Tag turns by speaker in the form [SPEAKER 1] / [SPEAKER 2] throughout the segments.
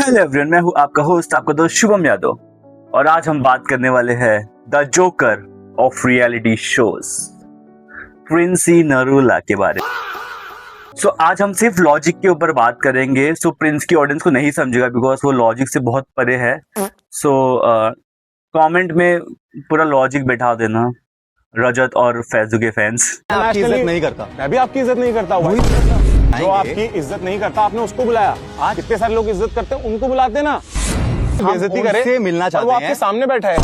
[SPEAKER 1] Hello everyone, मैं हूँ आपका होस्ट, आपका दोस्त शुभम यादव, और आज हम बात करने वाले हैं the joker of reality shows, Princy Narula के बारे में। सो आज हम सिर्फ लॉजिक के ऊपर बात करेंगे। सो प्रिंस की ऑडियंस को नहीं समझेगा बिकॉज वो लॉजिक से बहुत परे है। सो कमेंट में पूरा लॉजिक बैठा देना, रजत और फैजू के फैंस।
[SPEAKER 2] आपकी इज्जत नहीं करता, मैं भी आपकी इज्जत नहीं करता हूँ। जो आपकी इज्जत नहीं करता आपने उसको बुलाया। आज कितने सारे लोग इज्जत करते हैं, उनको बुलाते ना। बेइज्जती करे, मिलना चाहते हैं। वो आपके सामने बैठा है।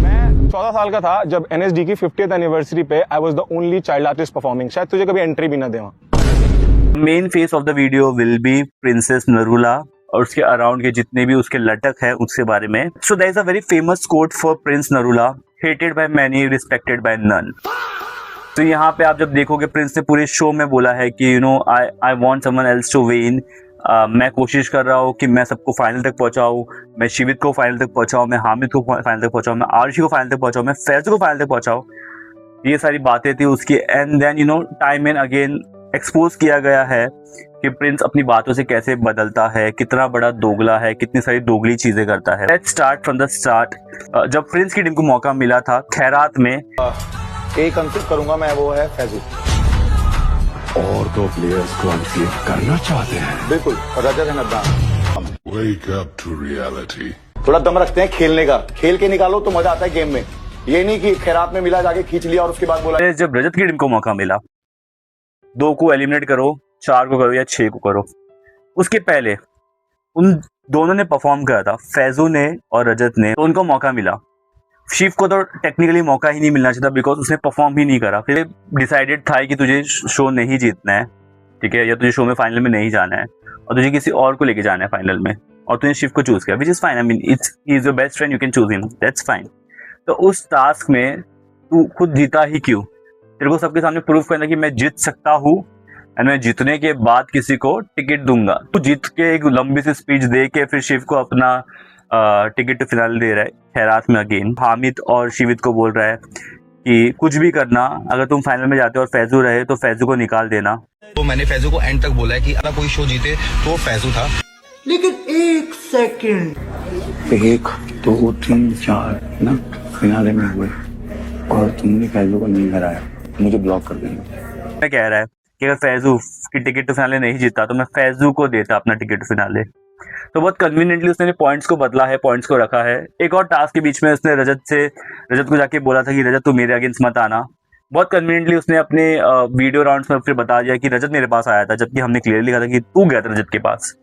[SPEAKER 2] मैं 14 साल का था जब NSD की 50th एनिवर्सरी पे I was the only child artist performing. शायद तुझे कभी एंट्री भी ना दे वहां।
[SPEAKER 1] Main face of the video will be princess Narula और उसके अराउंड के जितने भी उसके लटक है उसके बारे में। So there is a very famous quote for prince Narula, hated by many, respected by none. तो यहाँ पे आप जब देखोगे, प्रिंस ने पूरे शो में बोला है कि you know I want someone else to win. मैं कोशिश कर रहा हूँ कि मैं सबको फाइनल तक पहुंचाऊँ, मैं शिवित को फाइनल तक पहुंचाऊँ, मैं हामिद को फाइनल तक पहुंचाऊँ, मैं आरुषि को फाइनल तक पहुंचाऊँ, मैं फैजू को फाइनल तक पहुंचाऊँ। ये सारी बातें थी उसकी। And then you know time and again expose किया गया है कि प्रिंस अपनी बातों से कैसे बदलता है, कितना बड़ा दोगला है, कितनी सारी दोगली चीजें करता है। Let's start from the start. जब प्रिंस की टीम को मौका मिला था खैरात में,
[SPEAKER 2] एक अंकित करूंगा मैं, वो है फैजू।
[SPEAKER 3] और दो प्लेयर्स को अनफीट करना चाहते हैं।
[SPEAKER 2] बिल्कुल, और रजत है नद्दान।
[SPEAKER 3] Wake up to reality.
[SPEAKER 2] थोड़ा दम रखते हैं खेलने का, खेल के निकालो तो मजा आता है गेम में। ये नहीं कि खैरात में मिला, जाके खींच लिया और उसके बाद बोला।
[SPEAKER 1] जब रजत की टीम को मौका मिला, 2 को एलिमिनेट करो, 4 को करो या 6 को करो, उसके पहले उन दोनों ने परफॉर्म करा था, फैजू ने और रजत ने। तो उनको मौका मिला। शिव को तो टेक्निकली मौका ही नहीं मिलना चाहिए था बिकॉज उसने परफॉर्म ही नहीं करा। फिर डिसाइडेड था कि तुझे शो नहीं जीतना है, ठीक है, या तुझे शो में फाइनल में नहीं जाना है और तुझे किसी और को लेके जाना है फाइनल में, और तूने शिव को चूज किया, which is fine. I mean it's he is your best friend, you can choose him, that's fine. तो उस टास्क में तू खुद जीता ही क्यों? तेरे को सबके सामने प्रूफ करना कि मैं जीत सकता हूँ एंड मैं जीतने के बाद किसी को टिकट दूंगा। तू जीत के एक लंबी सी स्पीच दे के फिर शिव को अपना टिकट टू फिनाले दे रहा है खैरात में। अगेन हामिद और शिवित को बोल रहा है कि कुछ भी करना, अगर तुम फाइनल में जाते हो और फैजू रहे तो फैजू को निकाल देना।
[SPEAKER 4] तो मैंने फैजू को एंड तक बोला है कि अगर कोई शो जीते तो फैजू था।
[SPEAKER 5] लेकिन एक सेकंड,
[SPEAKER 6] 1 2 3 4 ना फिनाले में हुए और तुमने फैजू को नहीं हराया, मुझे ब्लॉक कर देंगे।
[SPEAKER 1] मैं कह रहा है कि अगर फैजू की टिकट टू फिनाले नहीं जीता तो मैं फैजू को देता अपना टिकट टू फिनाले। तो बहुत कन्वीनियंटली उसने पॉइंट्स को बदला है, पॉइंट्स को रखा है। एक और टास्क के बीच में उसने रजत को जाके बोला था कि रजत तू मेरे अगेंस्ट मत आना। बहुत कन्वीनियंटली उसने अपने वीडियो राउंड्स में फिर बता दिया कि रजत मेरे पास आया था, जबकि हमने क्लियरली कहा था कि तू गया था रजत के पास।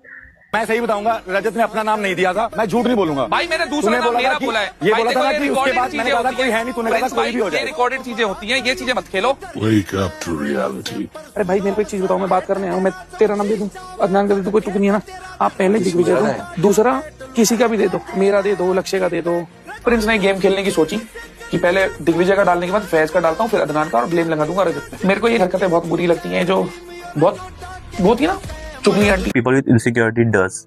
[SPEAKER 2] मैं सही बताऊंगा, रजत ने अपना नाम नहीं दिया था, मैं झूठ नहीं बोलूंगा भाई। मैंने दूसरा नाम मेरा बोला है। ये बोला था ना कि उसके बाद मैंने कहा कोई है नहीं, तूने कहा कोई भी हो जाए। रिकॉर्डेड चीजें होती हैं, ये चीजें मत खेलो।
[SPEAKER 3] Wake up to reality.
[SPEAKER 7] अरे भाई मेरे को एक चीज बताओ, मैं बात करने आया हूँ, मैं तेरा नाम दे दूं, अदनान का दे दूं, कोई तुक नहीं है ना। आप पहले दिग्विजय दो, दूसरा किसी का भी दे दो, मेरा दे दो, लक्ष्य का दे दो। प्रिंस ने गेम खेलने की सोची कि पहले दिग्विजय का डालने के बाद फैज का डालता हूँ, फिर अदनान का, और ब्लेम लगा दूंगा रजत पे। मेरे को ये हरकतें बहुत बुरी लगती हैं, जो बहुत होती है ना, चुगली aunty.
[SPEAKER 1] People with insecurity does,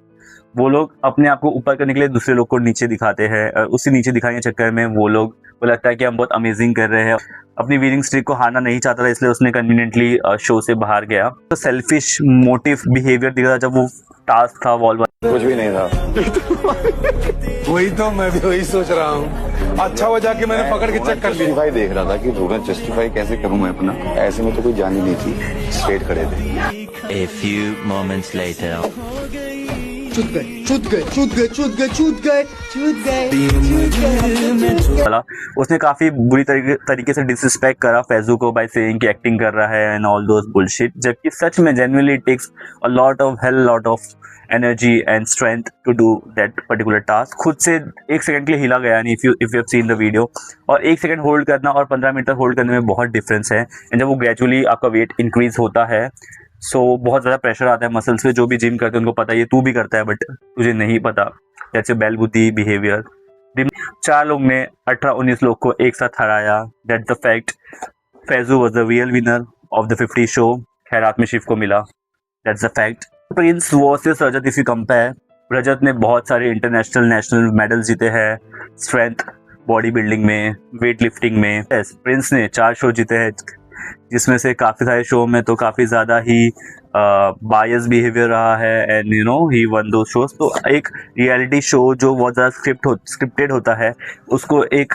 [SPEAKER 1] वो लोग अपने आप को ऊपर करने के लिए दूसरे लोग को नीचे दिखाते हैं। उसी नीचे दिखाने के चक्कर में वो लोग को लगता है कि हम बहुत अमेजिंग कर रहे हैं। अपनी विनिंग स्ट्रीक को हारना नहीं चाहता था, इसलिए उसने कन्वीनियंटली शो से बाहर गया। तो सेल्फिश मोटिव बिहेवियर दिखा था जब वो टास्क था वॉल।
[SPEAKER 2] कुछ भी नहीं था।
[SPEAKER 8] वही तो मैं भी वही सोच रहा हूँ। अच्छा वो जाके मैंने पकड़ के चेक कर लिया।
[SPEAKER 6] भाई देख रहा था कि रूरल जस्टिफाई कैसे करूं मैं अपना, ऐसे में तो कोई जान ही नहीं थी, स्ट्रेट खड़े थे।
[SPEAKER 9] A few moments later.
[SPEAKER 1] उसने काफी बुरी तरीके से डिसरिस्पेक्ट करा फैजू को बाय सेइंग कि एक्टिंग कर रहा है एंड ऑल दोस बुलशिट, जबकि सच में genuinely it takes a lot of energy and strength to do that particular task. खुद से 1 सेकंड के लिए हिला गया नहीं। If you have seen the video, और 1 सेकंड होल्ड करना और 15 मिनट तक होल्ड करने में बहुत डिफरेंस है। एंड जब वो ग्रेजुअली आपका वेट इंक्रीज होता है सो बहुत ज़्यादा प्रेशर आता है मसल्स पे। जो भी जिम करते हैं उनको पता है, ये तू भी करता है बट तुझे नहीं पता। जैसे बैल बुद्धि बिहेवियर। 4 लोग ने 18-19 लोग को एक साथ हराया। That the fact. Faizu was the real winner of the 50 show. खैरात में शिव को मिला। That's the fact. Prince versus Rajat, if you compare, Rajat ने बहुत सारे इंटरनेशनल नेशनल मेडल्स जीते हैं स्ट्रेंथ, बॉडी बिल्डिंग में, वेट लिफ्टिंग में। प्रिंस ने 4 शो जीते हैं जिसमें से काफ़ी सारे शो में तो काफ़ी ज़्यादा ही बायस बिहेवियर रहा है and you know he one दो शोज। तो एक रियलिटी शो जो बहुत ज़्यादा स्क्रिप्टेड होता है उसको एक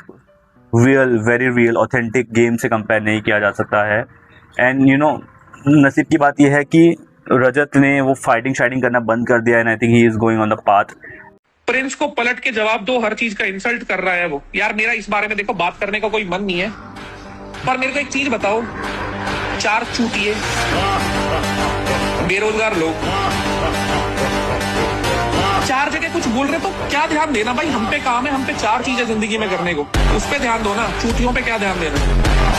[SPEAKER 1] real very real authentic game से कंपेयर नहीं किया जा सकता है। एंड यू नो नसीब की बात यह है कि रजत ने वो फाइटिंग शाइटिंग करना बंद कर दिया and I think he is going on the path.
[SPEAKER 7] Prince को पलट के जवाब दो, हर चीज का इंसल्ट कर रहा है वो। यार मेरा इस बारे में देखो बात करने का कोई मन नहीं है, पर मेरे को एक चीज बताओ, 4 चूतिए बेरोजगार लोग 4 जगह कुछ बोल रहे तो क्या ध्यान देना भाई, हम पे काम है, हम पे 4 चीजें जिंदगी में करने को, उस पे ध्यान दो ना। चूतियों पे क्या ध्यान देना,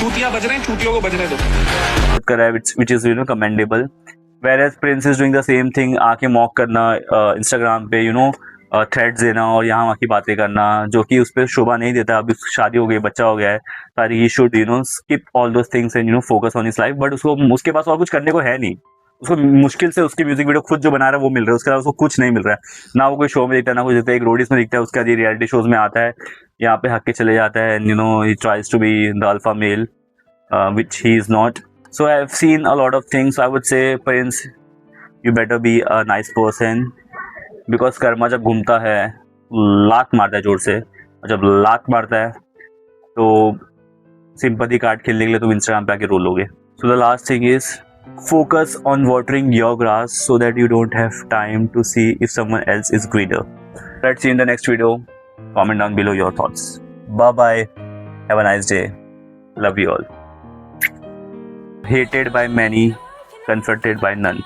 [SPEAKER 7] चूतियां बज रहे हैं, चूतियों को बजने दो।
[SPEAKER 1] कर रहा है which is you know commendable, whereas Prince is doing the same thing, आके मॉक करना इंस्टाग्राम पे, यू नो थ्रेड्स देना और यहाँ वहाँ की बातें करना जो कि उस पर शोभा नहीं देता। अभी शादी हो गई, बच्चा हो गया है, सारी he should you know skip all those things and you no focus on his life. But उसके पास और कुछ करने को है नहीं, उसको मुश्किल से उसकी म्यूजिक वीडियो खुद जो बना रहा है वो मिल रहा है, उसके अलावा उसको कुछ नहीं मिल रहा है। ना वो कोई शो में दिखता है, ना कुछ दिखता है, एक रोडीज में दिखता है, उसके बाद ये रियलिटी शोज में आता है, यहाँ पे हक के चले जाता है and you know he tries to be the alpha male which he is not. So I have seen a lot of things. I would say Prince, you better be a nice person because Karma जब घूमता है लात मारता है जोर से, और जब लात मारता है तो सिंपैथी कार्ड खेलने के लिए तुम इंस्टाग्राम पे आके रोलोगे। So the last thing is focus on watering your grass so that you don't have time to see if someone else is greener. Let's see in the next video. Comment down below your thoughts. Bye bye. Have a nice day. Love you all. Hated by many, confronted by none.